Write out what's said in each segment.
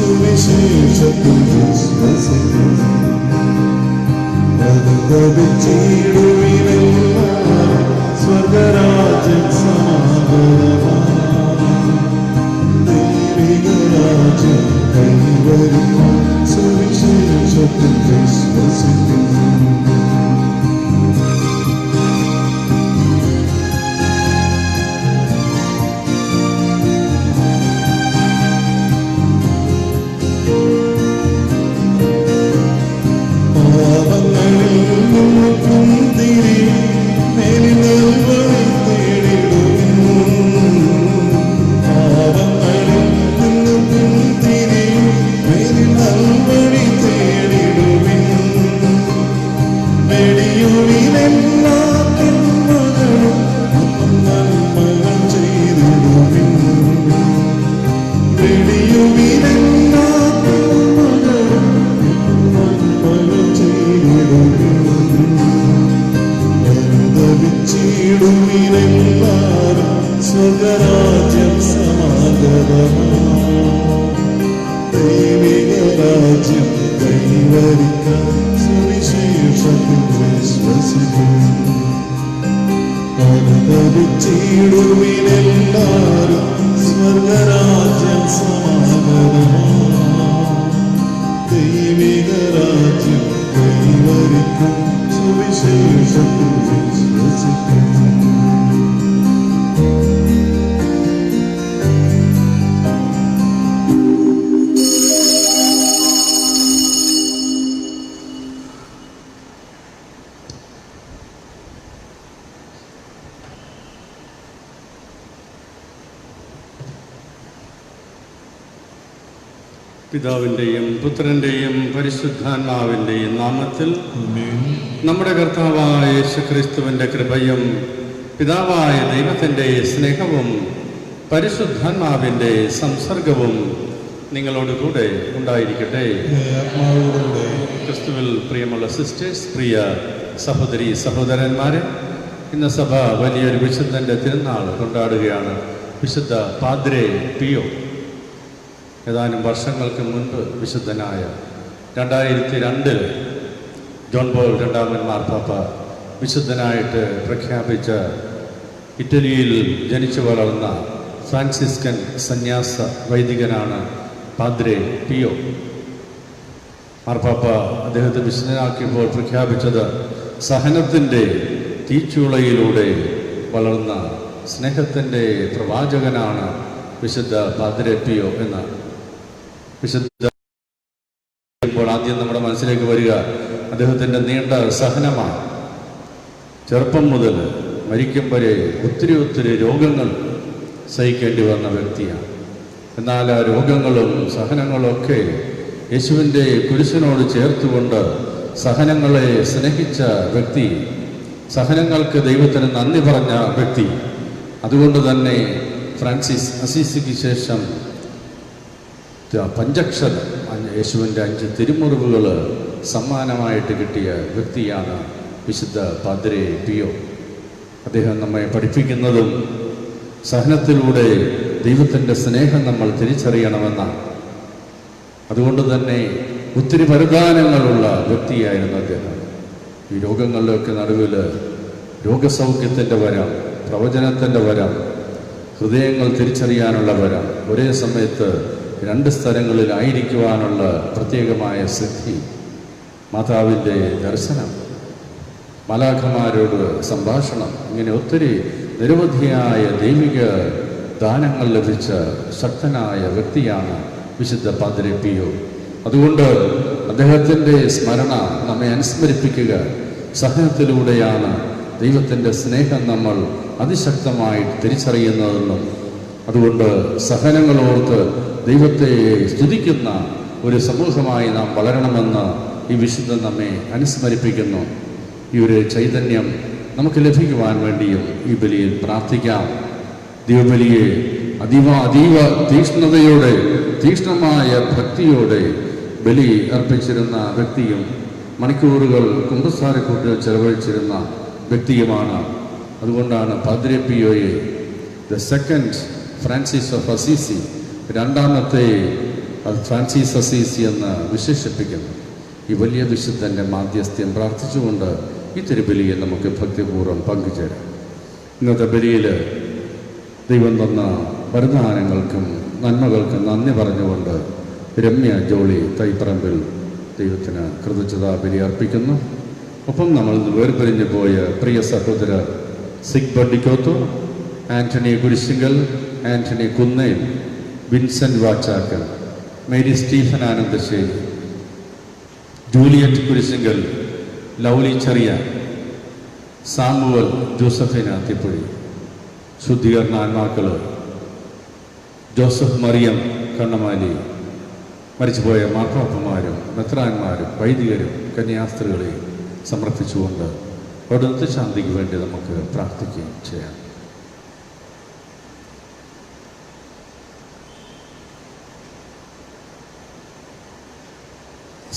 സുവിശേഷത്തിൽ വിശ്വസിക്കുന്നു. അനുഭവിച്ചിടുവിനെല്ലാം സ്വർഗരാജ്യം സമാഗതമായി. ദൈവിക രാജ്യം കൈവരിക്കും സുവിശേഷത്തിൽ വിശ്വസിക്കുന്നു. സ്വർഗരാജ്യം സമാഗതമായി. ദൈവിക രാജ്യം കൈവരിക്കാൻ സുവിശേഷത്തിൽ വിശ്വസിക്കുന്നു. അനുഭവിച്ചിടുവിനെല്ലാരും സ്വർഗരാജ്യം സമാഗതമായി. ദൈവിക രാജ്യം കൈവരിക്കാൻ സുവിശേഷത്തിൽ വിശ്വസിക്കുന്നു. പിതാവിൻ്റെയും പുത്രൻ്റെയും പരിശുദ്ധാത്മാവിൻ്റെയും നാമത്തിൽ നമ്മുടെ കർത്താവായ യേശുക്രിസ്തുവിൻ്റെ കൃപയും പിതാവായ ദൈവത്തിൻ്റെ സ്നേഹവും പരിശുദ്ധാത്മാവിൻ്റെ സംസർഗവും നിങ്ങളോട് കൂടെ ഉണ്ടായിരിക്കട്ടെ. ക്രിസ്തുവിൽ പ്രിയമുള്ള സിസ്റ്റേഴ്സ്, പ്രിയ സഹോദരി സഹോദരന്മാരെ, ഇന്ന് സഭ വലിയൊരു വിശുദ്ധൻ്റെ തിരുനാൾ കൊണ്ടാടുകയാണ്. വിശുദ്ധ പാദ്രെ പിയോ. ഏതാനും വർഷങ്ങൾക്ക് മുൻപ് വിശുദ്ധനായ 2002 ജോൺ പോൾ രണ്ടാമൻ മാർപ്പാപ്പ വിശുദ്ധനായിട്ട് പ്രഖ്യാപിച്ച ഇറ്റലിയിൽ ജനിച്ചു വളർന്ന ഫ്രാൻസിസ്കൻ സന്യാസ വൈദികനാണ് പാദ്രെ പിയോ. മാർപ്പാപ്പ അദ്ദേഹത്തെ വിശുദ്ധനാക്കിയപ്പോൾ പ്രഖ്യാപിച്ചത് സഹനത്തിൻ്റെ തീച്ചൂളയിലൂടെ വളർന്ന സ്നേഹത്തിൻ്റെ പ്രവാചകനാണ് വിശുദ്ധ പാദ്രെ പിയോ എന്ന. വിശുദ്ധ ആദ്യം നമ്മുടെ മനസ്സിലേക്ക് വരിക അദ്ദേഹത്തിൻ്റെ നീണ്ട സഹനമാണ്. ചെറുപ്പം മുതൽ മരിക്കും വരെ ഒത്തിരി രോഗങ്ങൾ സഹിക്കേണ്ടി വന്ന വ്യക്തിയാണ്. എന്നാൽ ആ രോഗങ്ങളും സഹനങ്ങളൊക്കെ യേശുവിൻ്റെ കുരിശിനോട് ചേർത്തുകൊണ്ട് സഹനങ്ങളെ സ്നേഹിച്ച വ്യക്തി, സഹനങ്ങൾക്ക് ദൈവത്തിന് നന്ദി പറഞ്ഞ വ്യക്തി. അതുകൊണ്ട് തന്നെ ഫ്രാൻസിസ് അസീസിക്ക് ശേഷം പഞ്ചക്ഷരം യേശുവിൻ്റെ 5 തിരുമുറിവുകൾ സമ്മാനമായിട്ട് കിട്ടിയ വ്യക്തിയാണ് വിശുദ്ധ പാദ്രെ പിയോ. അദ്ദേഹം നമ്മെ പഠിപ്പിക്കുന്നതും സഹനത്തിലൂടെ ദൈവത്തിൻ്റെ സ്നേഹം നമ്മൾ തിരിച്ചറിയണമെന്നാണ്. അതുകൊണ്ട് തന്നെ ഒത്തിരി വരദാനങ്ങളുള്ള വ്യക്തിയായിരുന്നു അദ്ദേഹം. ഈ രോഗങ്ങളിലൊക്കെ നടുവിൽ രോഗസൗഖ്യത്തിൻ്റെ വരം, പ്രവചനത്തിൻ്റെ വരം, ഹൃദയങ്ങൾ തിരിച്ചറിയാനുള്ള വരം, ഒരേ സമയത്ത് 2 സ്ഥലങ്ങളിലായിരിക്കുവാനുള്ള പ്രത്യേകമായ സിദ്ധി, മാതാവിൻ്റെ ദർശനം, മാലാഖമാരോട് സംഭാഷണം, ഇങ്ങനെ ഒത്തിരി നിരവധിയായ ദൈവിക ദാനങ്ങൾ ലഭിച്ച ശക്തനായ വ്യക്തിയാണ് വിശുദ്ധ പാദ്രെ പിയോ. അതുകൊണ്ട് അദ്ദേഹത്തിൻ്റെ സ്മരണ നമ്മെ അനുസ്മരിപ്പിക്കുക. സഹനത്തിലൂടെയാണ് ദൈവത്തിൻ്റെ സ്നേഹം നമ്മൾ അതിശക്തമായി തിരിച്ചറിയുന്നതെന്നും അതുകൊണ്ട് സഹനങ്ങളോർത്ത് ദൈവത്തെ സ്തുതിക്കുന്ന ഒരു സമൂഹമായി നാം വളരണമെന്ന് ഈ വിശുദ്ധൻ നമ്മെ അനുസ്മരിപ്പിക്കുന്നു. ഈ ഒരു ചൈതന്യം നമുക്ക് ലഭിക്കുവാൻ വേണ്ടിയും ഈ ബലിയിൽ പ്രാർത്ഥിക്കാം. ദൈവബലിയെ അതീവ തീക്ഷ്ണതയോടെ, തീക്ഷ്ണമായ ഭക്തിയോടെ ബലി അർപ്പിച്ചിരുന്ന വ്യക്തിയും മണിക്കൂറുകൾ കുമ്പസാരക്കൂട്ടിൽ ചെലവഴിച്ചിരുന്ന വ്യക്തിയുമാണ്. അതുകൊണ്ടാണ് പാദ്രെ പിയോയെ the second Francis of Assisi, 2ാമത്തെ അത് ഫ്രാൻസിസ് അസീസി എന്ന് വിശേഷിപ്പിക്കുന്നു. ഈ വലിയ വിശുദ്ധൻ്റെ മാധ്യസ്ഥ്യം പ്രാർത്ഥിച്ചുകൊണ്ട് ഈ തിരുബലിയെ നമുക്ക് ഭക്തിപൂർവ്വം പങ്കുചേരാം. ഇന്നത്തെ ബലിയിൽ ദൈവം തന്ന വരദാനങ്ങൾക്കും നന്മകൾക്കും നന്ദി പറഞ്ഞുകൊണ്ട് രമ്യ ജോളി തൈപ്പറമ്പിൽ ദൈവത്തിന് കൃതജ്ഞതാ ബലി അർപ്പിക്കുന്നു. ഒപ്പം നമ്മൾ വേർപിരിഞ്ഞു പോയ പ്രിയ സഹോദരർ സിഗ്ബർട്ട് ഡിക്കോത്തോ, Antony Kurisinkal, Antony Kunnel, Vincent Vachakkal, Mary Stephen Anandasseri, Juliet Kurisinkal, Lovely ചെറിയ, സാമുവൽ ജോസഫിന തിപ്പുഴി, ശുദ്ധീകരണ ആത്മാക്കൾ ജോസഫ് മറിയം കണ്ണമാലി, മരിച്ചുപോയ മാർപ്പാപ്പന്മാരും മെത്രാന്മാരും വൈദികരും കന്യാസ്ത്രീകളെയും സമർപ്പിച്ചുകൊണ്ട് അവിടുത്തെ ശാന്തിക്ക് വേണ്ടി നമുക്ക് പ്രാർത്ഥിക്കുകയും ചെയ്യാം.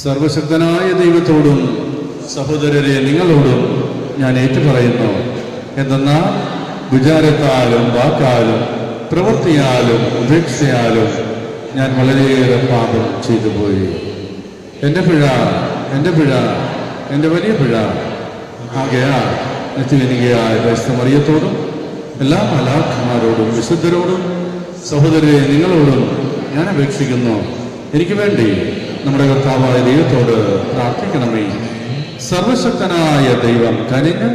സർവശക്തനായ ദൈവത്തോടും സഹോദരരെ നിങ്ങളോടും ഞാൻ ഏറ്റുപറയുന്നു. എന്തെന്നാൽ വിചാരത്താലും വാക്കാലും പ്രവൃത്തിയാലും ഉപേക്ഷയാലും ഞാൻ വളരെയേറെ പാപം ചെയ്തു പോയി. എൻ്റെ പിഴ എൻ്റെ വലിയ പിഴ. ആകയാൽ നിത്യകനികയായ പരിശുദ്ധ മറിയത്തോടും എല്ലാ മാലാഖമാരോടും വിശുദ്ധരോടും സഹോദരരെ നിങ്ങളോടും ഞാൻ അപേക്ഷിക്കുന്നു, എനിക്ക് വേണ്ടി നമ്മുടെ കർത്താവായ ദൈവത്തോട് പ്രാർത്ഥിക്കണമേ. സർവശക്തനായ ദൈവം കനിഞ്ഞ്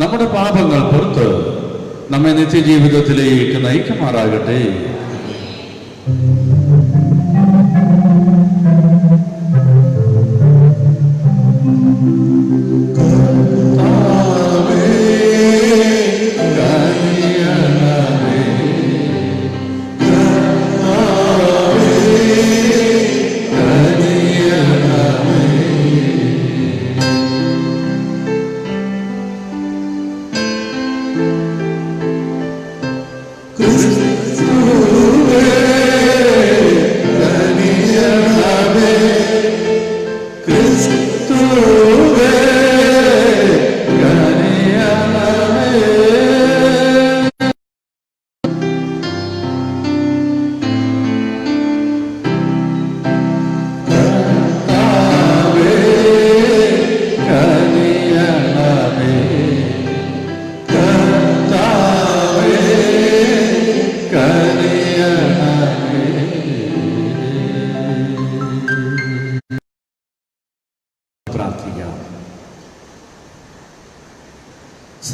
നമ്മുടെ പാപങ്ങൾ പുറത്ത് നമ്മെ നിത്യജീവിതത്തിലേക്ക് നയിക്കുമാറാകട്ടെ.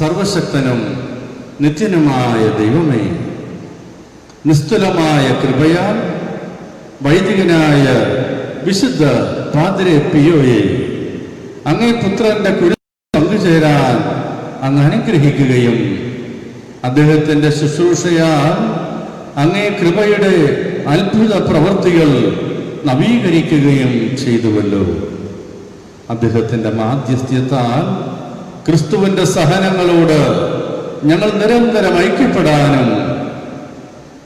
സർവശക്തനും നിത്യനുമായ ദൈവമേ, നിസ്തുലമായ കൃപയാൽ വൈദികനായ വിശുദ്ധ പാദ്രെ പിയോയെ അങ്ങേ പുത്രന്റെ കുരിശിൽ പങ്കുചേരാൻ അങ്ങ് അനുഗ്രഹിക്കുകയും അദ്ദേഹത്തിന്റെ ശുശ്രൂഷയാൽ അങ്ങേ കൃപയുടെ അത്ഭുത പ്രവൃത്തികൾ നവീകരിക്കുകയും ചെയ്തുവല്ലോ. അദ്ദേഹത്തിന്റെ മാധ്യസ്ഥ്യത്താൽ ക്രിസ്തുവിന്റെ സഹനങ്ങളോട് ഞങ്ങൾ നിരന്തരം ഐക്യപ്പെടാനും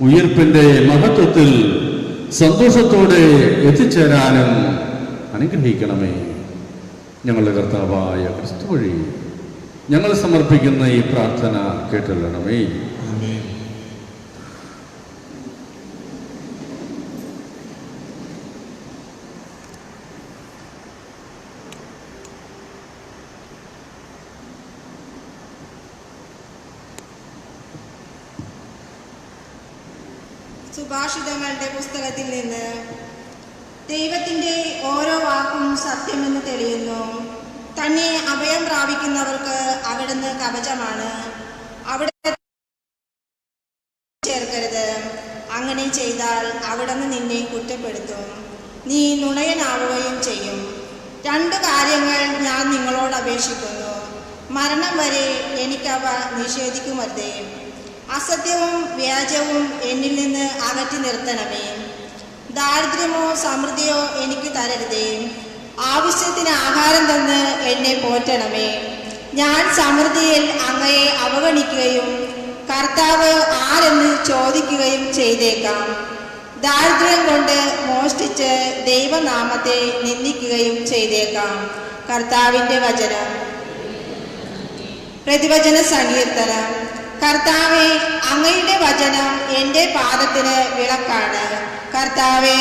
ഉയിർപ്പിന്റെ മഹത്വത്തിൽ സന്തോഷത്തോടെ എത്തിച്ചേരാനും അനുഗ്രഹിക്കണമേ. ഞങ്ങളുടെ കർത്താവായ ക്രിസ്തു വഴി ഞങ്ങൾ സമർപ്പിക്കുന്ന ഈ പ്രാർത്ഥന കേട്ടുകൊള്ളണമേ. സുഭാഷിതങ്ങളുടെ പുസ്തകത്തിൽ നിന്ന് ദൈവത്തിൻ്റെ ഓരോ വാക്കും സത്യമെന്ന് തെളിയുന്നു. തന്നെ അഭയം പ്രാപിക്കുന്നവർക്ക് അവിടുന്ന് കവചമാണ്. അവിടെ ചേർക്കരുത്. അങ്ങനെ ചെയ്താൽ അവിടുന്ന് നിന്നെ കുറ്റപ്പെടുത്തും. നീ നുണയനാവുകയും ചെയ്യും. 2 കാര്യങ്ങൾ ഞാൻ നിങ്ങളോട് അപേക്ഷിക്കുന്നു. മരണം വരെ എനിക്കവ നിഷേധിക്കുമരുതേ. അസത്യവും വ്യാജവും എന്നിൽ നിന്ന് അകറ്റി നിർത്തണമേ. ദാരിദ്ര്യമോ സമൃദ്ധിയോ എനിക്ക് തരരുതേ. ആവശ്യത്തിന് ആഹാരം തന്ന് എന്നെ പോറ്റണമേ. ഞാൻ സമൃദ്ധിയിൽ അങ്ങയെ അവഗണിക്കുകയും കർത്താവ് ആരെന്ന് ചോദിക്കുകയും ചെയ്തേക്കാം. ദാരിദ്ര്യം കൊണ്ട് മോഷ്ടിച്ച് ദൈവനാമത്തെ നിന്ദിക്കുകയും ചെയ്തേക്കാം. കർത്താവിൻ്റെ വചനം. പ്രതിവചന സങ്കീർത്തനം. കർത്താവേ, അങ്ങയുടെ വചനം എൻ്റെ പാദത്തിന് വിളക്കാണ്. കർത്താവേ,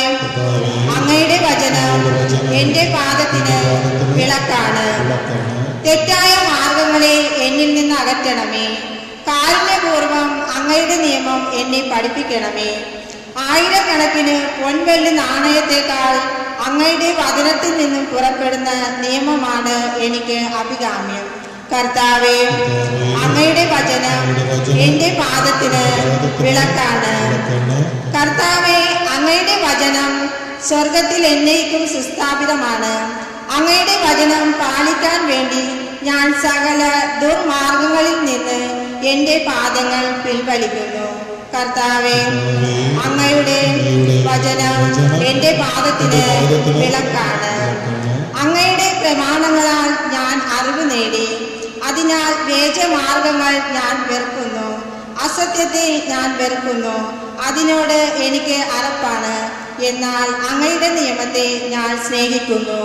അങ്ങയുടെ വചനം എൻ്റെ പാദത്തിന് വിളക്കാണ്. തെറ്റായ മാർഗങ്ങളെ എന്നിൽ നിന്ന് അകറ്റണമേ. കാരുണ്യപൂർവം അങ്ങയുടെ നിയമം എന്നെ പഠിപ്പിക്കണമേ. ആയിരക്കണക്കിന് പൊൻവെള്ളി നാണയത്തെക്കാൾ അങ്ങയുടെ വചനത്തിൽ നിന്നും പുറപ്പെടുന്ന നിയമമാണ് എനിക്ക് അഭികാമ്യം. കർത്താവേ, അങ്ങയുടെ വചനം എൻ്റെ പാദത്തിന് വിളക്കാണ്. കർത്താവേ, അങ്ങയുടെ വചനം സ്വർഗത്തിൽ എന്നേക്കും സുസ്ഥാപിതമാണ്. അങ്ങയുടെ വചനം പാലിക്കാൻ വേണ്ടി ഞാൻ സകല ദുർമാർഗങ്ങളിൽ നിന്ന് എൻ്റെ പാദങ്ങൾ പിൻവലിക്കുന്നു. കർത്താവേ, അങ്ങയുടെ വചനം എൻ്റെ പാദത്തിന് വിളക്കാണ്. അങ്ങയുടെ പ്രമാണങ്ങളാൽ ഞാൻ അറിവ് നേടി. അതിനാൽ വ്യാജമാർഗങ്ങൾ ഞാൻ വെറുക്കുന്നു, അസത്യത്തെ ഞാൻ വെറുക്കുന്നു. അതിനോട് എനിക്ക് അറപ്പാണ്. എന്നാൽ അങ്ങയുടെ നിയമത്തെ ഞാൻ സ്നേഹിക്കുന്നു.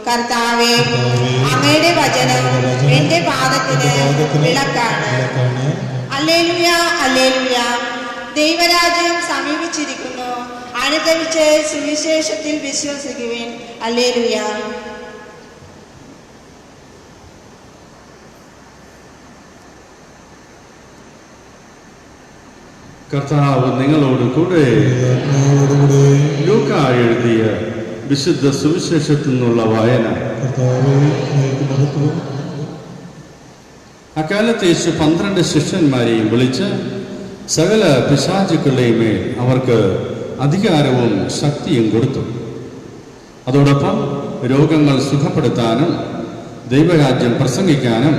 കർത്താവേ, അങ്ങയുടെ വചനം എൻ്റെ പാദത്തിന് വിളക്കാണ്. Hallelujah, hallelujah. ദൈവരാജ്യം സമീപിച്ചിരിക്കുന്നു. അനുദപിച്ച് സുവിശേഷത്തിൽ വിശ്വസിക്കുവിൻ. ഹല്ലേലൂയ. കർത്താവ് നിങ്ങളോട് കൂടെ. ലൂക്കാ എഴുതിയ വിശുദ്ധ സുവിശേഷത്തിൽ നിന്നുള്ള വായന. അക്കാലത്ത് യേശു 12 ശിഷ്യന്മാരെയും വിളിച്ച് സകല പിശാചുക്കളുടെയും മേൽ അവർക്ക് അധികാരവും ശക്തിയും കൊടുത്തു. അതോടൊപ്പം രോഗങ്ങൾ സുഖപ്പെടുത്താനും ദൈവരാജ്യം പ്രസംഗിക്കാനും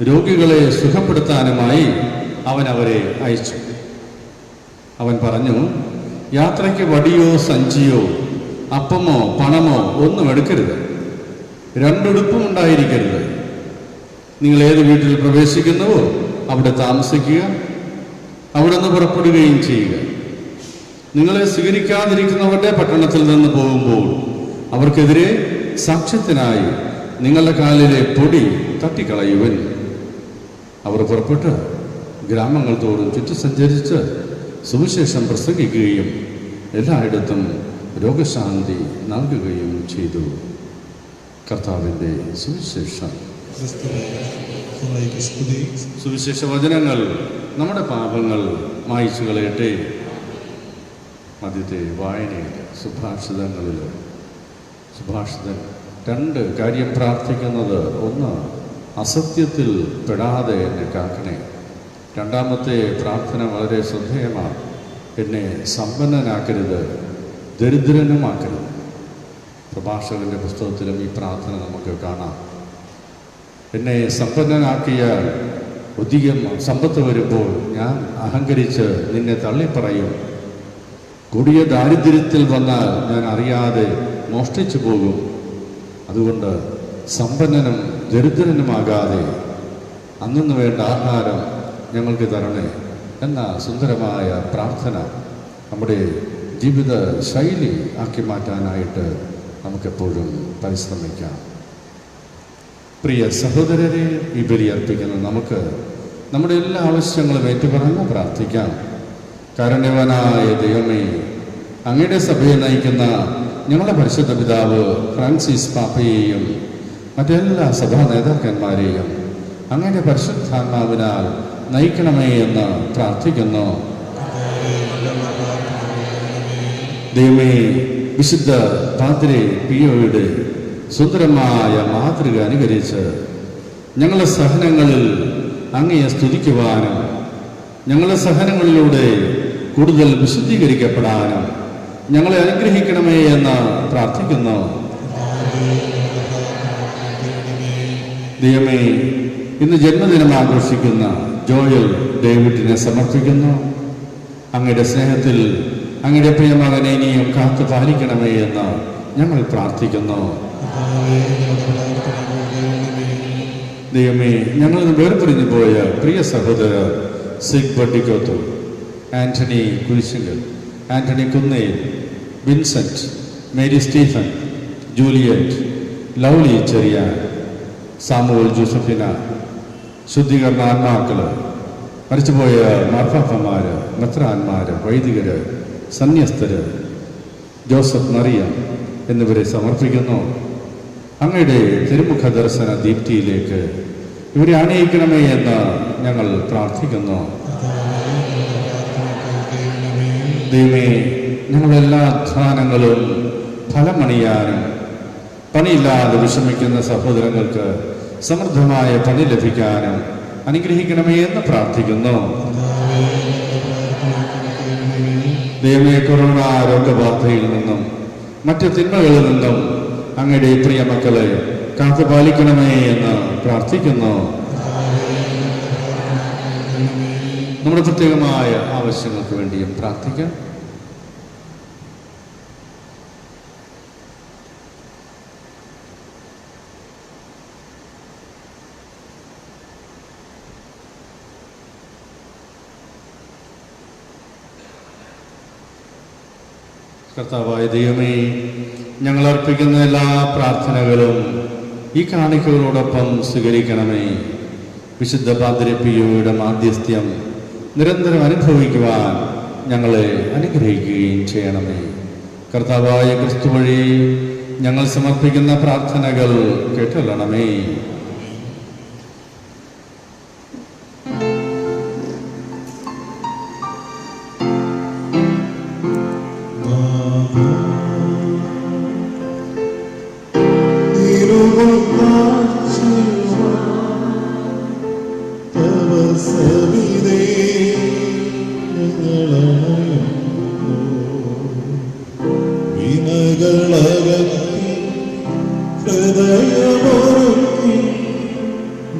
രോഗികളെ സുഖപ്പെടുത്താനുമായി അവൻ അവരെ അയച്ചു. അവൻ പറഞ്ഞു, യാത്രയ്ക്ക് വടിയോ സഞ്ചിയോ അപ്പമോ പണമോ ഒന്നും എടുക്കരുത്. 2 ഉടുപ്പും ഉണ്ടായിരിക്കരുത്. നിങ്ങൾ ഏത് വീട്ടിൽ പ്രവേശിക്കുന്നുവോ അവിടെ താമസിക്കുക, അവിടെ നിന്ന് പുറപ്പെടുകയും ചെയ്യുക. നിങ്ങളെ സ്വീകരിക്കാതിരിക്കുന്നവരുടെ പട്ടണത്തിൽ നിന്ന് പോകുമ്പോൾ അവർക്കെതിരെ സാക്ഷ്യത്തിനായി നിങ്ങളുടെ കാലിലെ പൊടി തട്ടിക്കളയുവൻ. അവർ പുറപ്പെട്ട് ഗ്രാമങ്ങൾ തോറും ചുറ്റി സഞ്ചരിച്ച് സുവിശേഷം പ്രസംഗിക്കുകയും എല്ലായിടത്തും രോഗശാന്തി നൽകുകയും ചെയ്തു. കർത്താവിൻ്റെ സുവിശേഷം. സുവിശേഷ വചനങ്ങൾ നമ്മുടെ പാപങ്ങൾ മായ്ച്ചു കളയട്ടെ. ആദ്യത്തെ വായനയിൽ സുഭാഷിതങ്ങളിൽ സുഭാഷിതൻ 2 കാര്യം പ്രാർത്ഥിക്കുന്നത്. ഒന്ന്, അസത്യത്തിൽ പെടാതെ എന്നെ കാക്കണേ. രണ്ടാമത്തെ പ്രാർത്ഥന വളരെ ശ്രദ്ധേയമാണ്. എന്നെ സമ്പന്നനാക്കരുത്, ദരിദ്രനുമാക്കരുത്. പ്രഭാഷകന്റെ പുസ്തകത്തിലും ഈ പ്രാർത്ഥന നമുക്ക് കാണാം. എന്നെ സമ്പന്നനാക്കിയാൽ അധികം സമ്പത്ത് വരുമ്പോൾ ഞാൻ അഹങ്കരിച്ച് നിന്നെ തള്ളിപ്പറയും. കൊടിയ ദാരിദ്ര്യത്തിൽ വന്നാൽ ഞാൻ അറിയാതെ മോഷ്ടിച്ചു പോകും. അതുകൊണ്ട് സമ്പന്നനും ദരിദ്രനുമാകാതെ അന്നു വേണ്ട ആഹാരം ഞങ്ങൾക്ക് തരണേ എന്ന സുന്ദരമായ പ്രാർത്ഥന നമ്മുടെ ജീവിത ശൈലി ആക്കി മാറ്റാനായിട്ട് നമുക്കെപ്പോഴും പരിശ്രമിക്കാം. പ്രിയ സഹോദരരെ, ഈ ബലി അർപ്പിക്കുന്ന നമുക്ക് നമ്മുടെ എല്ലാ ആവശ്യങ്ങളും ഏറ്റുപറഞ്ഞ് പ്രാർത്ഥിക്കാം. കാരുണ്യവാനായ ദൈവമേ, അങ്ങയുടെ സഭയെ നയിക്കുന്ന ഞങ്ങളുടെ പരിശുദ്ധ പിതാവ് ഫ്രാൻസിസ് പാപ്പയെയും മറ്റെല്ലാ സഭാ നേതാക്കന്മാരെയും അങ്ങയുടെ പരിശുദ്ധാത്മാവിനാൽ നയിക്കണമേ എന്ന് പ്രാർത്ഥിക്കുന്നു. ദൈവമേ, വിശുദ്ധ പാദ്രി പിയോയുടെ സുന്ദരമായ മാതൃക അനുകരിച്ച് ഞങ്ങളുടെ സഹനങ്ങളിൽ അങ്ങയെ സ്തുതിക്കുവാനും ഞങ്ങളുടെ സഹനങ്ങളിലൂടെ കൂടുതൽ വിശുദ്ധീകരിക്കപ്പെടാനും ഞങ്ങളെ അനുഗ്രഹിക്കണമേ എന്ന് പ്രാർത്ഥിക്കുന്നു. ദൈവമേ, ഇന്ന് ജന്മദിനം ആഘോഷിക്കുന്ന ജോയൽ ഡേവിഡിനെ സമർപ്പിക്കുന്നു. അങ്ങയുടെ സ്നേഹത്തിൽ അങ്ങയുടെ പ്രിയമകനെ ഇനിയും കാത്തു പാലിക്കണമേ എന്ന് ഞങ്ങൾ പ്രാർത്ഥിക്കുന്നു. ദൈവമേ, ഞങ്ങളിൽ നിന്ന് വേർപിരിഞ്ഞു പോയ പ്രിയ സഹോദരർ സിഗ് ബട്ടിക്കോത്തു, Antony Kurisinkal, Antony Kunnel, Vincent, Mary Stephen, Juliet, Lovely Cheriyan, Samuel Josephina, ശുദ്ധീകരണ ആത്മാക്കള്, മരിച്ചുപോയ മാർപ്പാപ്പന്മാർ, മെത്രാന്മാർ, വൈദികർ, സന്യസ്തര്, ജോസഫ് മറിയ എന്നിവരെ സമർപ്പിക്കുന്നു. അങ്ങയുടെ തിരുമുഖ ദർശന ദീപ്തിയിലേക്ക് ഇവരെ അണിയിക്കണമേ എന്ന് ഞങ്ങൾ പ്രാർത്ഥിക്കുന്നു. ദൈവമേ, ഞങ്ങളെല്ലാ അധ്വാനങ്ങളും ഫലമണിയാനും പണിയില്ലാതെ വിഷമിക്കുന്ന സഹോദരങ്ങൾക്ക് സമൃദ്ധമായ പണി ലഭിക്കാനും അനുഗ്രഹിക്കണമേ എന്ന് പ്രാർത്ഥിക്കുന്നു. ദൈവമേ, കൊറോണ രോഗബാധയിൽ നിന്നും മറ്റു തിന്മകളിൽ നിന്നും അങ്ങയുടെ പ്രിയ മക്കളെ കാത്തുപാലിക്കണമേ എന്ന് പ്രാർത്ഥിക്കുന്നു. നമ്മുടെ പ്രത്യേകമായ ആവശ്യങ്ങൾക്ക് വേണ്ടിയും പ്രാർത്ഥിക്കാം. കർത്താവായ ദൈവമേ, ഞങ്ങൾ അർപ്പിക്കുന്ന എല്ലാ പ്രാർത്ഥനകളും ഈ കാണിക്കകളോടൊപ്പം സ്വീകരിക്കണമേ. വിശുദ്ധ പാദ്രി പിയോയുടെ മാധ്യസ്ഥ്യം നിരന്തരം അനുഭവിക്കുവാൻ ഞങ്ങളെ അനുഗ്രഹിക്കുകയും ചെയ്യണമേ. കർത്താവായ ക്രിസ്തു വഴി ഞങ്ങൾ സമർപ്പിക്കുന്ന പ്രാർത്ഥനകൾ കേട്ടൊള്ളണമേ.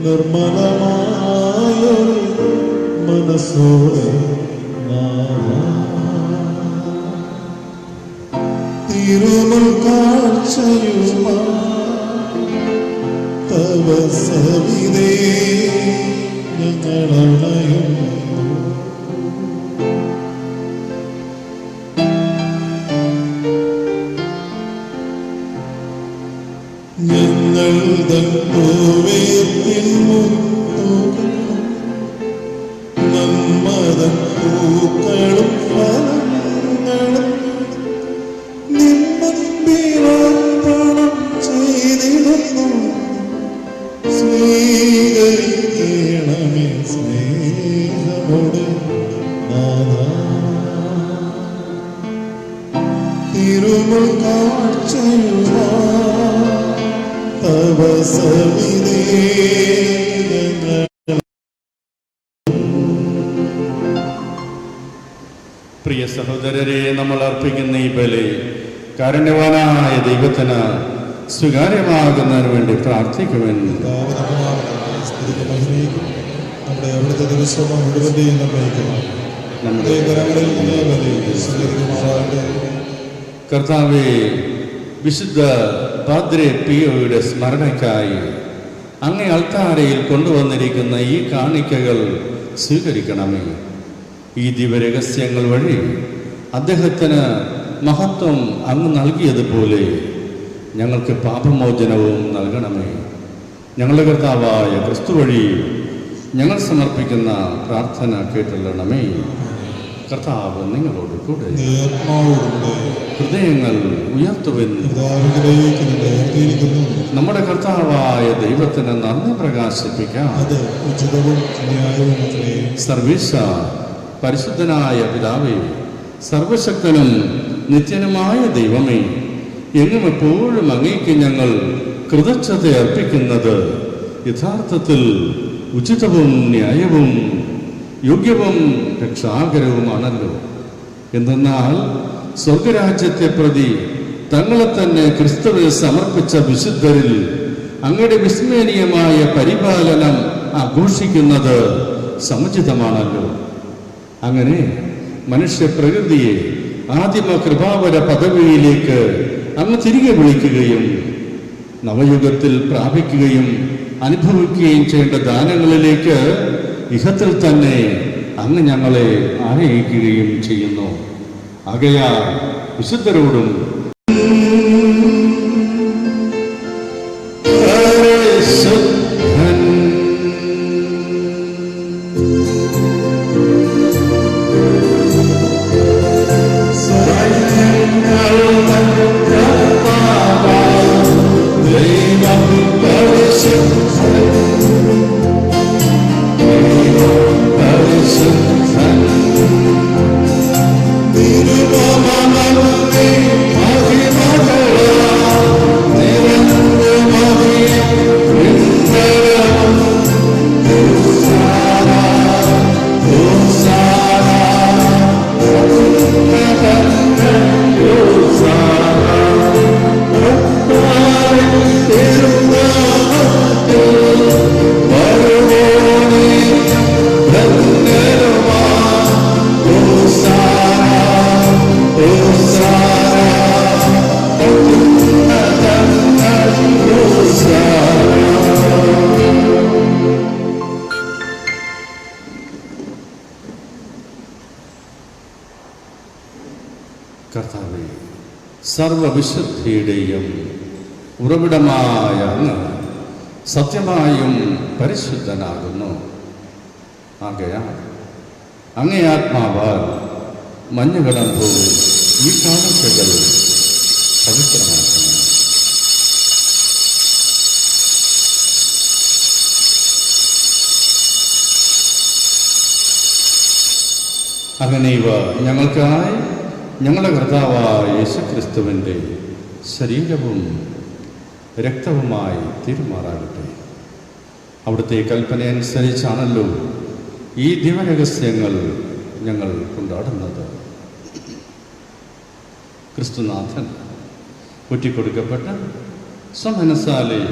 നിർമ്മലമായ മനസ്സോടെ തിരുമുൽ കാഴ്ചയുമാ തവ സവിധേ ഞങ്ങളണയുന്നു. ഞങ്ങൾ തന്നോവേത്തിൻ മുത്തുകൾ നന്മതൻ പൂക്കളും ഫലങ്ങളും നിമ്മർപ്പണം ചെയ്തിടുന്നു. സ്വീകരിക്കണമേ സ്നേഹമോടെ നാഥാ. തിരുമുൽ കാഴ്ചയുമാ തവ സവിധേ പ്രിയ സഹോദരരെ, നമ്മൾ അർപ്പിക്കുന്ന ഈ ബലി കാരുണ്യവാനായ ദൈവത്തിന് സ്വീകാര്യമാകുന്നതിന് വേണ്ടി പ്രാർത്ഥിക്കുവാൻ നമ്മുടെ അവിടുത്തെ ദിവസം മുഴുവൻ്റെയും നിർണ്ണയിക്കുന്നു. നമ്മുടെ കരങ്ങളിൽ നിന്ന് ബലി സ്വീകരിക്കുമാറാകട്ടെ. കർത്താവേ, വിശുദ്ധ പാദ്രി പിയോയുടെ സ്മരണയ്ക്കായി അങ്ങേ അൾത്താരയിൽ കൊണ്ടുവന്നിരിക്കുന്ന ഈ കാണിക്കകൾ സ്വീകരിക്കണമേ. ഈ ദിവ്യരഹസ്യങ്ങൾ വഴി അദ്ദേഹത്തിന് മഹത്വം അങ്ങ് നൽകിയതുപോലെ ഞങ്ങൾക്ക് പാപമോചനവും നൽകണമേ. ഞങ്ങളുടെ കർത്താവായ ക്രിസ്തു വഴി ഞങ്ങൾ സമർപ്പിക്കുന്ന പ്രാർത്ഥന കേട്ടുള്ളണമേ. കർത്താവ് നിങ്ങളോട് കൂടെ. ഹൃദയങ്ങൾ ഉയർത്തുവിൻ. നമ്മുടെ കർത്താവായ ദൈവത്തിന് നന്ദി പ്രകാശിപ്പിക്കാം. സർവീസ പരിശുദ്ധനായ പിതാവേ, സർവശക്തനും നിത്യനുമായ ദൈവമേ, എങ്ങും എപ്പോഴും അങ്ങേക്ക് ഞങ്ങൾ കൃതജ്ഞത അർപ്പിക്കുന്നത് യഥാർത്ഥത്തിൽ ഉചിതവും ന്യായവും യോഗ്യവും രക്ഷാകരവുമാണല്ലോ. എന്തെന്നാൽ സ്വർഗരാജ്യത്തെ പ്രതി തങ്ങളെ തന്നെ ക്രിസ്തുവിൽ സമർപ്പിച്ച വിശുദ്ധരിൽ അങ്ങയുടെ വിസ്മരണീയമായ പരിപാലനം ആഘോഷിക്കുന്നത് സമുചിതമാണല്ലോ. അങ്ങനെ മനുഷ്യപ്രകൃതിയെ ആദിമ കൃപാവര പദവിയിലേക്ക് അങ്ങ് തിരികെ വിളിക്കുകയും നവയുഗത്തിൽ പ്രാപിക്കുകയും അനുഭവിക്കുകയും ചെയ്യേണ്ട ദാനങ്ങളിലേക്ക് ഇഹത്തിൽ തന്നെ അങ്ങ് ഞങ്ങളെ ആനയിക്കുകയും ചെയ്യുന്നു. ആകയാൽ വിശുദ്ധരോടും പരിശുദ്ധൻ കർത്താവേ, സർവവിശുദ്ധിയുടെയും ഉറവിടമായ അങ്ങ് സത്യമായും പരിശുദ്ധനാകുന്നു. ആകയാൽ അങ്ങേ ആത്മാവാൽ മഞ്ഞുകടമ്പൂവിൽ ഈ കാഴ്ചകൾ പവിത്രമാക്കണം. അങ്ങനെ ഇവ ഞങ്ങൾക്കായി ഞങ്ങളുടെ കർത്താവായ യേശുക്രിസ്തുവിൻ്റെ ശരീരവും രക്തവുമായി തീരുമാറാകട്ടെ. അവിടുത്തെ കൽപ്പനയനുസരിച്ചാണല്ലോ ഈ ദിവ്യരഹസ്യങ്ങൾ ഞങ്ങൾ കൊണ്ടാടുന്നത്. ക്രിസ്തുനാഥൻ ഒറ്റിക്കൊടുക്കപ്പെട്ട് സ്വമനസാലെ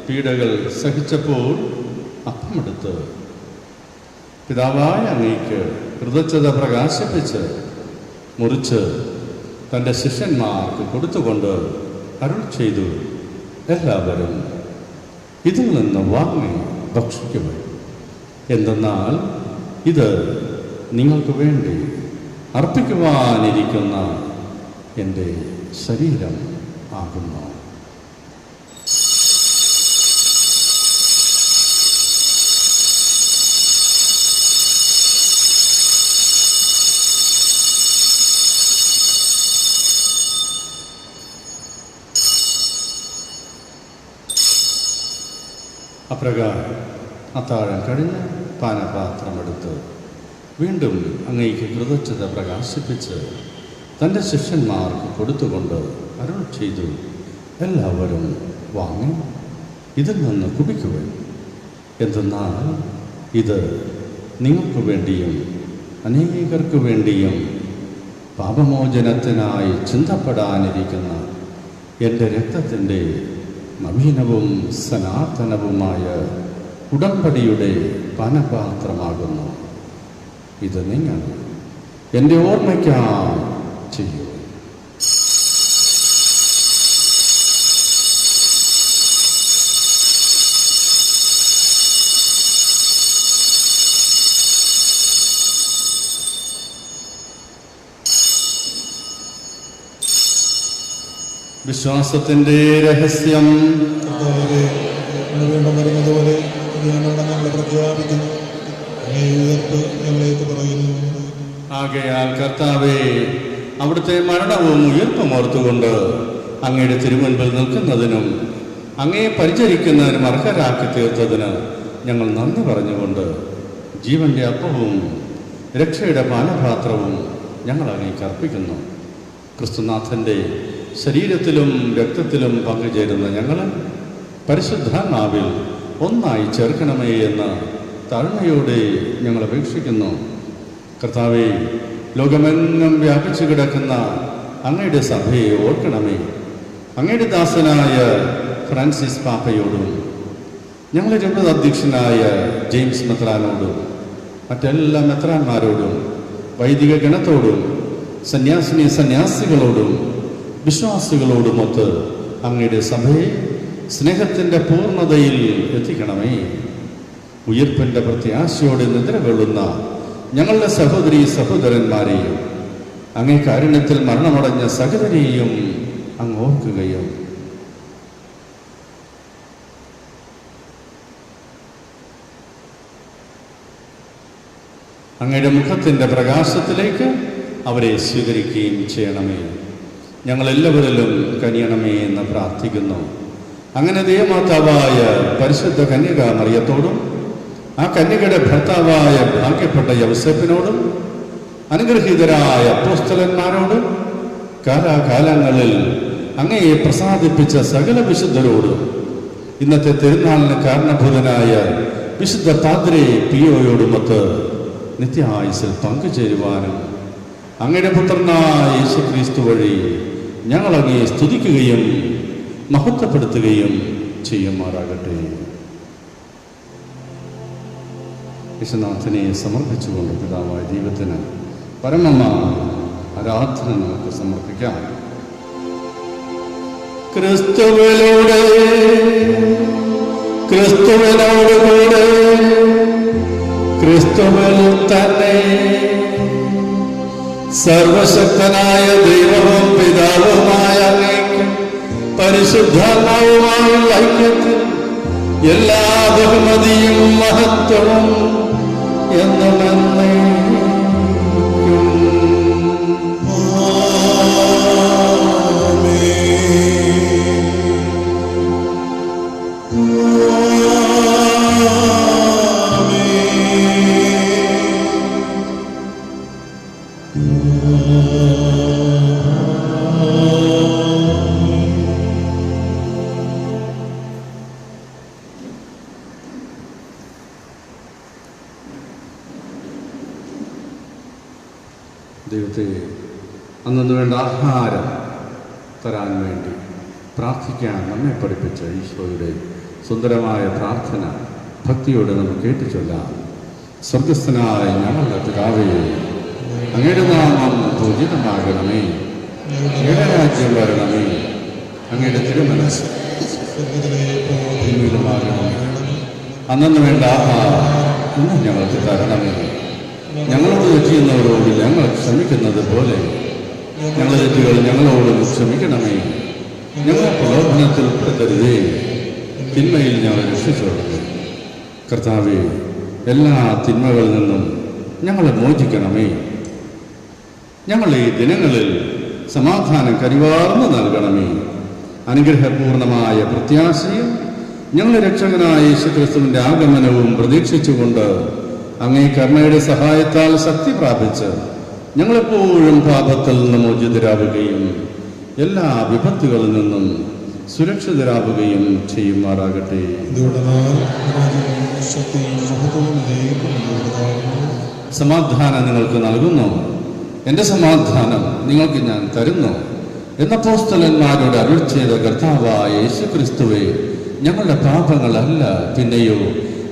പീഡകൾ സഹിച്ചപ്പോൾ അപ്പമെടുത്ത് പിതാവായ അങ്ങേക്ക് കൃതജ്ഞത പ്രകാശിപ്പിച്ച് മുറിച്ച് തൻ്റെ ശിഷ്യന്മാർക്ക് കൊടുത്തുകൊണ്ട് അരുൾ ചെയ്തു, എല്ലാവരും ഇതിൽ നിന്ന് വാങ്ങി ഭക്ഷിക്കുക. എന്തെന്നാൽ ഇത് നിങ്ങൾക്ക് വേണ്ടി അർപ്പിക്കുവാനിരിക്കുന്ന എൻ്റെ ശരീരം ആകുന്നു. അപ്രകാരം അത്താഴം കഴിഞ്ഞ് പാനപാത്രമെടുത്ത് വീണ്ടും അങ്ങേക്ക് കൃതജ്ഞത പ്രകാശിപ്പിച്ച് തൻ്റെ ശിഷ്യന്മാർക്ക് കൊടുത്തുകൊണ്ട് അരുൾ ചെയ്തു, എല്ലാവരും വാങ്ങി ഇതിൽ നിന്ന് കുടിക്കുക. എന്തെന്നാൽ ഇത് നിങ്ങൾക്ക് വേണ്ടിയും അനേകർക്ക് വേണ്ടിയും പാപമോചനത്തിനായി ചിന്തപ്പെടാനിരിക്കുന്ന എൻ്റെ രക്തത്തിൻ്റെ നവീനവും സനാതനവുമായ ഉടമ്പടിയുടെ പാനപാത്രമാകുന്നു. ഇത് നിങ്ങൾ എൻ്റെ ഓർമ്മയ്ക്കായി ചെയ്യൂ. വിശ്വാസത്തിൻ്റെ രഹസ്യം. കർത്താവേ, അങ്ങ് വീണ്ടും വരുന്നതുപോലെ ഞങ്ങൾ പ്രഖ്യാപിക്കുന്നു. അങ്ങേ ഉയർപ്പ് ഞങ്ങളേക്ക് പറയുന്നു. ആകയാൽ കർത്താവേ, അവിടുത്തെ മരണവും ഉയർപ്പും ഓർത്തുകൊണ്ട് അങ്ങയുടെ തിരുമുൻപിൽ നിൽക്കുന്നതിനും അങ്ങയെ പരിചരിക്കുന്നതിനും അർഹരാക്കി തീർത്തതിന് ഞങ്ങൾ നന്ദി പറഞ്ഞുകൊണ്ട് ജീവന്റെ അപ്പവും രക്ഷയുടെ പാനപാത്രവും ഞങ്ങൾ അങ്ങേക്ക് അർപ്പിക്കുന്നു. ക്രിസ്തുനാഥൻ്റെ ശരീരത്തിലും രക്തത്തിലും പങ്കുചേരുന്ന ഞങ്ങൾ പരിശുദ്ധാത്മാവിൽ ഒന്നായി ചേർക്കണമേ എന്ന് താഴ്മയോടെ ഞങ്ങൾ അപേക്ഷിക്കുന്നു. കർത്താവേ, ലോകമെങ്ങും വ്യാപിച്ചു കിടക്കുന്ന അങ്ങയുടെ സഭയെ ഓർക്കണമേ. അങ്ങയുടെ ദാസനായ ഫ്രാൻസിസ് പാപ്പയോടും ഞങ്ങളുടെ രൂപത അധ്യക്ഷനായ ജെയിംസ് മെത്രാനോടും മറ്റെല്ലാ മെത്രാന്മാരോടും വൈദിക ഗണത്തോടും സന്യാസികളോടും വിശ്വാസികളോടുമൊത്ത് അങ്ങയുടെ സഭയെ സ്നേഹത്തിൻ്റെ പൂർണ്ണതയിൽ എത്തിക്കണമേ. ഉയർപ്പിൻ്റെ പ്രത്യാശയോടെ നിദ്ര കൊള്ളുന്ന ഞങ്ങളുടെ സഹോദരീ സഹോദരന്മാരെയും അങ്ങേ കാരുണ്യത്തിൽ മരണമടഞ്ഞ സഹോദരിയെയും അങ്ങ് ഓർക്കുകയും അങ്ങയുടെ മുഖത്തിൻ്റെ പ്രകാശത്തിലേക്ക് അവരെ സ്വീകരിക്കുകയും ചെയ്യണമേ. ഞങ്ങളെല്ലാവരിലും കനിയണമേ എന്ന് പ്രാർത്ഥിക്കുന്നു. അങ്ങനെ ദൈവമാതാവായ പരിശുദ്ധ കന്യക മറിയത്തോടും ആ കന്യകയുടെ ഭർത്താവായ ഭാഗ്യപ്പെട്ട യൗസേപ്പിനോടും അനുഗ്രഹീതരായ അപ്പോസ്തലന്മാരോടും കാലാകാലങ്ങളിൽ അങ്ങയെ പ്രസാദിപ്പിച്ച സകല വിശുദ്ധരോടും ഇന്നത്തെ തിരുനാളിന് കാരണഭൂതനായ വിശുദ്ധ പാദ്രേ പിയോയോടുമൊത്ത് നിത്യായുസിൽ പങ്കുചേരുവാനും അങ്ങയുടെ പുത്രനായ യേശുക്രിസ്തു വഴി ഞങ്ങൾ അങ്ങയെ സ്തുതിക്കുകയും മഹത്വപ്പെടുത്തുകയും ചെയ്യുമാറാകട്ടെ. യേശുനാഥനെ സമർപ്പിച്ചുകൊണ്ട് പിതാവായ ദൈവത്തിന് പരമമായ ആരാധന നമുക്ക് സമർപ്പിക്കാം. ക്രിസ്തുവിലൂടെ ക്രിസ്തുവിനോടുകൂടെ ക്രിസ്തുവിൽ തന്നെ സർവശക്തനായ ദൈവവും പിതാവുമായ അങ്ങേക്ക് പരിശുദ്ധാത്മാവുമായുള്ള ഐക്യത്തിൽ എല്ലാ ബഹുമതിയും മഹത്വവും എന്നുമെന്നേക്കും. ദൈവത്തെ അന്നു വേണ്ട ആഹാരം തരാൻ വേണ്ടി പ്രാർത്ഥിക്കാൻ നമ്മെ പഠിപ്പിച്ച ഈശോയുടെ സുന്ദരമായ പ്രാർത്ഥന ഭക്തിയോടെ നമുക്ക് കേട്ടുചൊല്ലാം. സ്വർഗസ്ഥനായ ഞങ്ങളുടെ പിതാവേ, അങ്ങയുടെ നാമം പൂജിതമാകണമേ, അങ്ങയുടെ രാജ്യം വരണമേ, അങ്ങയുടെ തിരുമനസ് ഭൂമിയിലുമാകണമേ. അന്നു വേണ്ട ആഹാരം ഇന്ന് ഞങ്ങൾക്ക് തരണമേ. ഞങ്ങളോട് തെറ്റിയുന്നവരോട് ഞങ്ങൾ ക്ഷമിക്കുന്നത് പോലെ ഞങ്ങളുടെ തെറ്റുകൾ ഞങ്ങളോട് ക്ഷമിക്കണമേ. ഞങ്ങളെ പ്രലോഭനത്തിൽ ഉൾപ്പെടുത്തരുതേ, തിന്മയിൽ ഞങ്ങളെ രക്ഷിച്ചോളൂ. കർത്താവേ, എല്ലാ തിന്മകളിൽ നിന്നും ഞങ്ങളെ മോചിക്കണമേ. ഞങ്ങളെ ഈ ദിനങ്ങളിൽ സമാധാനം കരിവാർന്ന് നൽകണമേ. അനുഗ്രഹപൂർണമായ പ്രത്യാശയും ഞങ്ങളുടെ രക്ഷകനായ യേശുക്രിസ്തുവിൻ്റെ ആഗമനവും പ്രതീക്ഷിച്ചുകൊണ്ട് അങ്ങേ കരുണയുടെ സഹായത്താൽ ശക്തി പ്രാപിച്ച് ഞങ്ങളെപ്പോഴും പാപത്തിൽ നിന്ന് മോചിതരാവുകയും എല്ലാ വിപത്തുകളിൽ നിന്നും സുരക്ഷിതരാവുകയും ചെയ്യുമാറാകട്ടെ. സമാധാനം നിങ്ങൾക്ക് നൽകുന്നു, എൻ്റെ സമാധാനം നിങ്ങൾക്ക് ഞാൻ തരുന്നു എന്ന അപ്പോസ്തലന്മാരോട് അരുൾ ചെയ്ത കർത്താവായ യേശുക്രിസ്തുവേ, ഞങ്ങളുടെ പാപങ്ങളല്ല പിന്നെയോ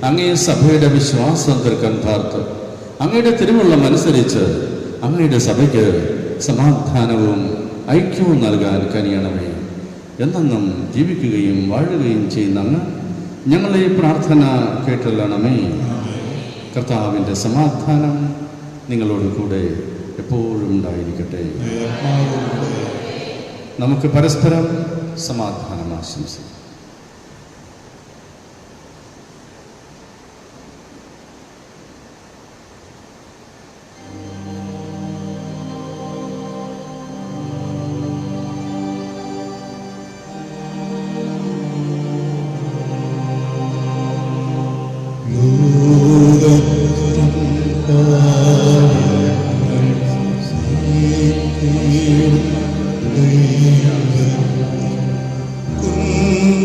അങ്ങേ സഭയുടെ വിശ്വാസം തീർക്കാൻ പാർത്ത് അങ്ങയുടെ തിരുവുള്ളം അനുസരിച്ച് അങ്ങയുടെ സഭയ്ക്ക് സമാധാനവും ഐക്യവും നൽകാൻ കനിയണമേ. എന്നെന്നും ജീവിക്കുകയും വാഴുകയും ചെയ്യുന്ന അങ്ങ് ഞങ്ങളെ പ്രാർത്ഥന കേട്ടല്ലണമേ. കർത്താവിൻ്റെ സമാധാനം നിങ്ങളോട് കൂടെ എപ്പോഴും ഉണ്ടായിരിക്കട്ടെ. നമുക്ക് പരസ്പരം സമാധാനം ആശംസിക്കാം. Kun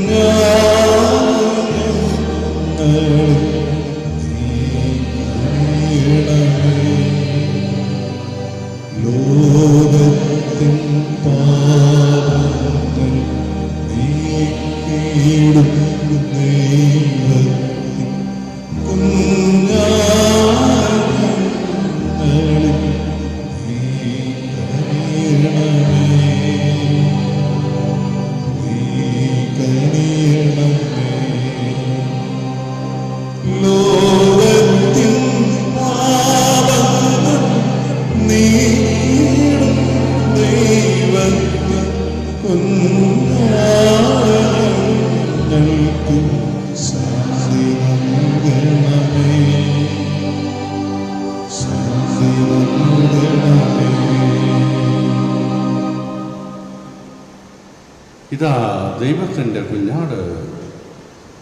ഇതാ ദൈവത്തിൻ്റെ കുഞ്ഞാട്,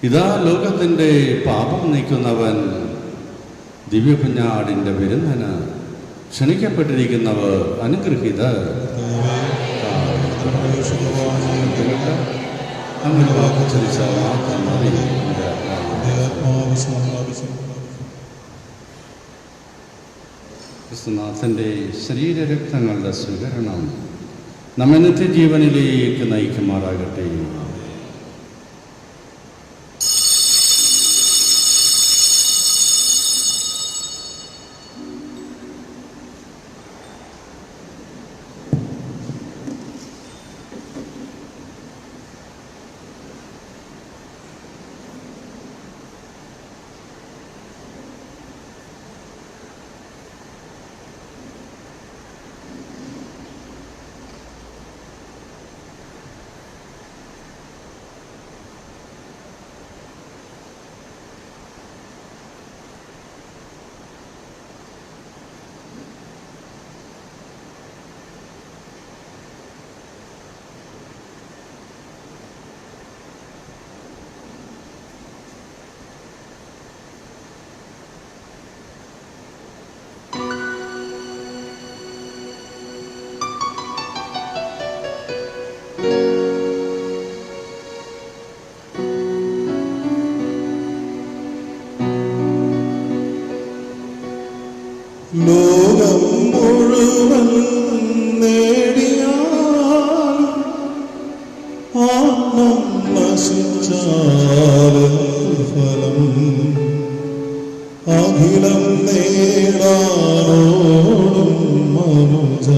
ഇതാ ലോകത്തിൻ്റെ പാപം നീക്കുന്നവൻ. ദിവ്യ കുഞ്ഞാടിൻ്റെ വിരുന്നിന് ക്ഷണിക്കപ്പെട്ടിരിക്കുന്നവർ അനുഗ്രഹീതർ. അങ്ങനെ വാക്കുച്ചരിച്ചാൽ മാത്രം മതി. ക്രിസ്തുനാഥൻ്റെ ശരീരരക്തങ്ങളുടെ സ്വീകരണം നമ്മെ നിത്യജീവനിലേക്ക് നയിക്കുമാറാകട്ടെ. ലോകം മുഴുവൻ നേടിയാൽ ആത്മം നശിച്ചാലും ഫലം അഖിലം നേടാനോടും മനുജ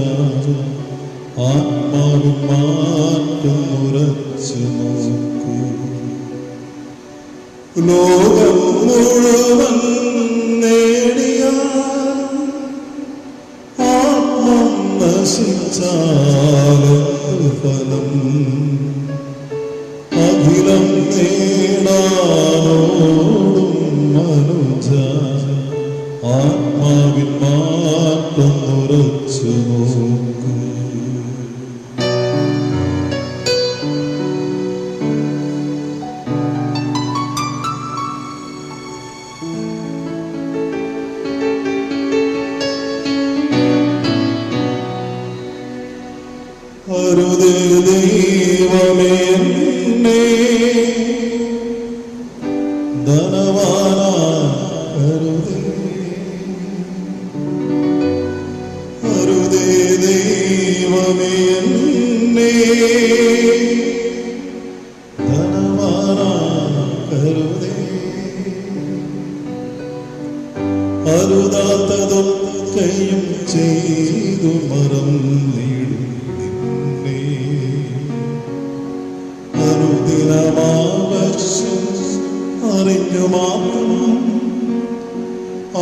ആത്മാവിൻ മാറ്റം ഉറച്ചു നോക്കൂ. ലോകം മുഴുവൻ നേടിയാൽ ആത്മം നശിച്ചാലും ഫലം അഖിലം നേടാനോടും മനുജ ആത്മാവിൻ മാറ്റം ഉറച്ചു നോക്കൂ. അരുതേ ദൈവമേ എന്നെ ധനവാനാക്കരുതേ. അരുതേ ദൈവമേ എന്നെ ധനവാനാക്കരുതേ. അരുതാത്തതൊക്കെയും ചെയ്തു മറന്നിടും അനുദിനമാവശ്യം അറിഞ്ഞു മാത്രം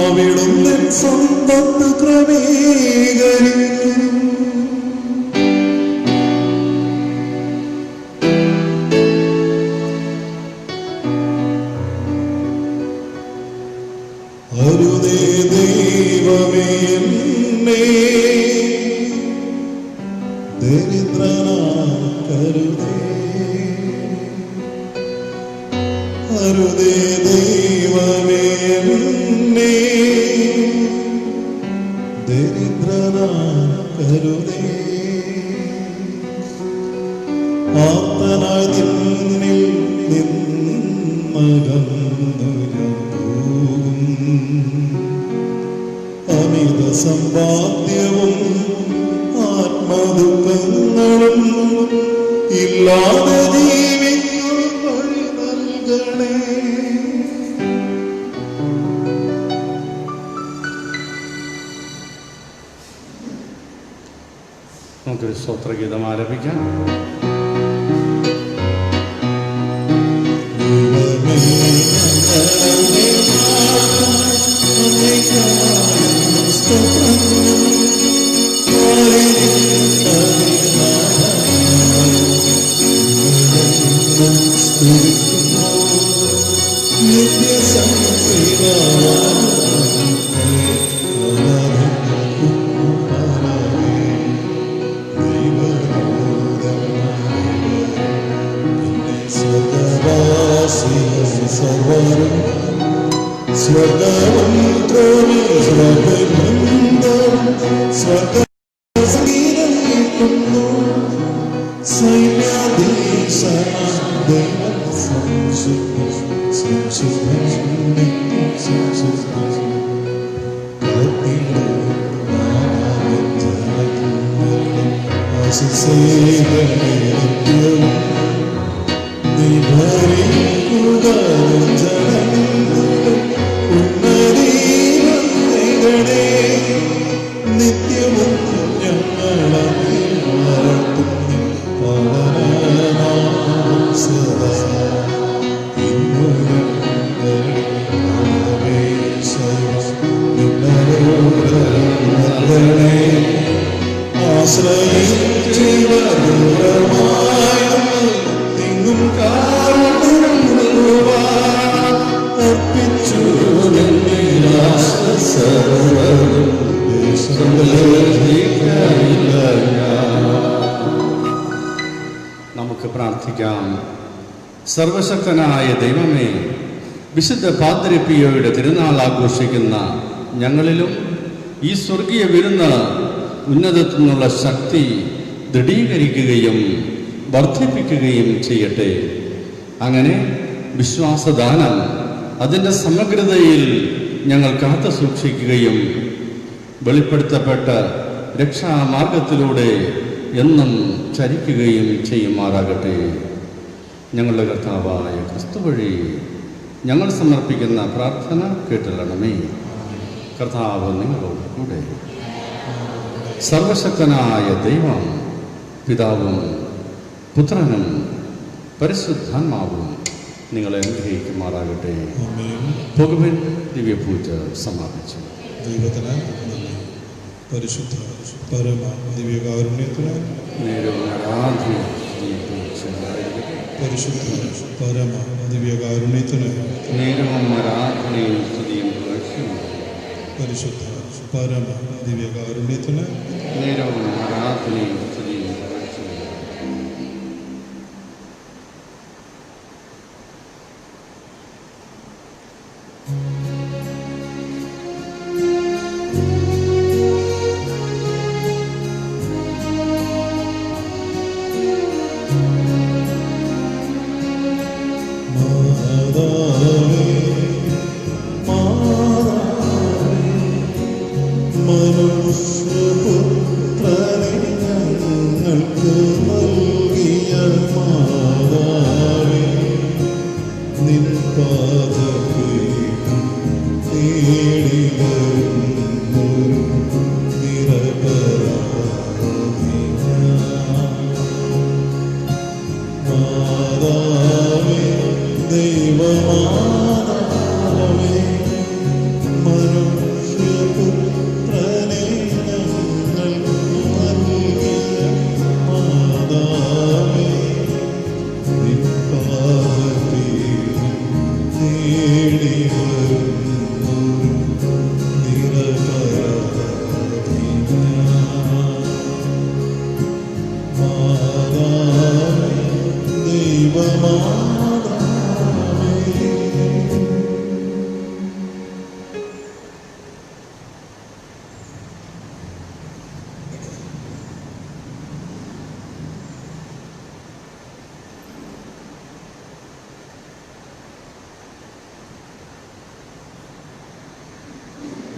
അവിടുന്ന് സ്വന്തത്ത് ക്രമീകരിക്കും. അരുതേ ദൈവമേ എന്നെ ദരിദ്രനാക്കരുതേ. അരുതേ ദൈവമേ എന്നെ ദരിദ്രനാക്കരുതേ. ആർത്തനായി നിന്നിൽ നിന്നകന്നു ഞാൻ പോകും. അമിത സമ്പാദ്യവും ആത്മദുഃഖങ്ങളും ഇല്ലാതെ ജീവിക്കാൻ വഴി നൽകണേ. നമുക്കൊരു സ്തോത്രഗീതം ആലപിക്കാം. നിത്യ സർവരും സ്വർഗവും ത്രോണി സ്വർഗബന്ധവും സ്വർഗസംഗീതം കേൾക്കുന്നു സൈന്യാധീശനാം ദൈവം സംശുദ്ധൻ സംശുദ്ധൻ സംശുദ്ധൻ നിത്യവും നമുക്ക് പ്രാർത്ഥിക്കാം. സർവശക്തനായ ദൈവമേ, വിശുദ്ധ പാദ്രി പിയോയുടെ തിരുനാൾ ആഘോഷിക്കുന്ന ഞങ്ങളിലും ഈ സ്വർഗീയ വിരുന്ന് ഉന്നതത്തിൽ നിന്നുള്ള ശക്തി ദൃഢീകരിക്കുകയും വർദ്ധിപ്പിക്കുകയും ചെയ്യട്ടെ. അങ്ങനെ വിശ്വാസദാനം അതിൻ്റെ സമഗ്രതയിൽ ഞങ്ങൾ കാത്തു സൂക്ഷിക്കുകയും വെളിപ്പെടുത്തപ്പെട്ട രക്ഷാമാർഗത്തിലൂടെ എന്നും ചരിക്കുകയും ചെയ്യുമാറാകട്ടെ. ഞങ്ങളുടെ കർത്താവായ ക്രിസ്തു വഴി ഞങ്ങൾ സമർപ്പിക്കുന്ന പ്രാർത്ഥന കേട്ടുകൊള്ളണമേ. കർത്താവ് നിങ്ങളോട് കൂടെ. സർവശക്തനായ ദൈവം പിതാവും പുത്രനും പരിശുദ്ധാത്മാവും നിങ്ങളെ അനുഗ്രഹിക്കുമാറാകട്ടെ. പോകുവിൻ. ദിവ്യപൂജ സമാപിച്ചു. ദൈവത്തിന് നന്ദി. പരിശുദ്ധ പരമ ദിവ്യകാരുണ്യത്തിന് നേരവും ആരാധ്യം. പരിശുദ്ധ പരമ ദിവ്യകാരുണ്യത്തിന് നേരവും ആരാധനയും സ്തുതിയും പുകഴ്ചയും. പരിശുദ്ധ പരമ ദിവ്യകാരുണ്യത്തിന് നേരവും ആരാധനയും സ്തുതിയും പുകഴ്ചയും. മനുഷ്യപുത്രനെ ഞങ്ങൾക്ക് നൽകിയ മാതാവേ, നിൻ പാദപീഠം തേടി വരുന്നു നിരപരാധി മാതാവേ, ദൈവമാ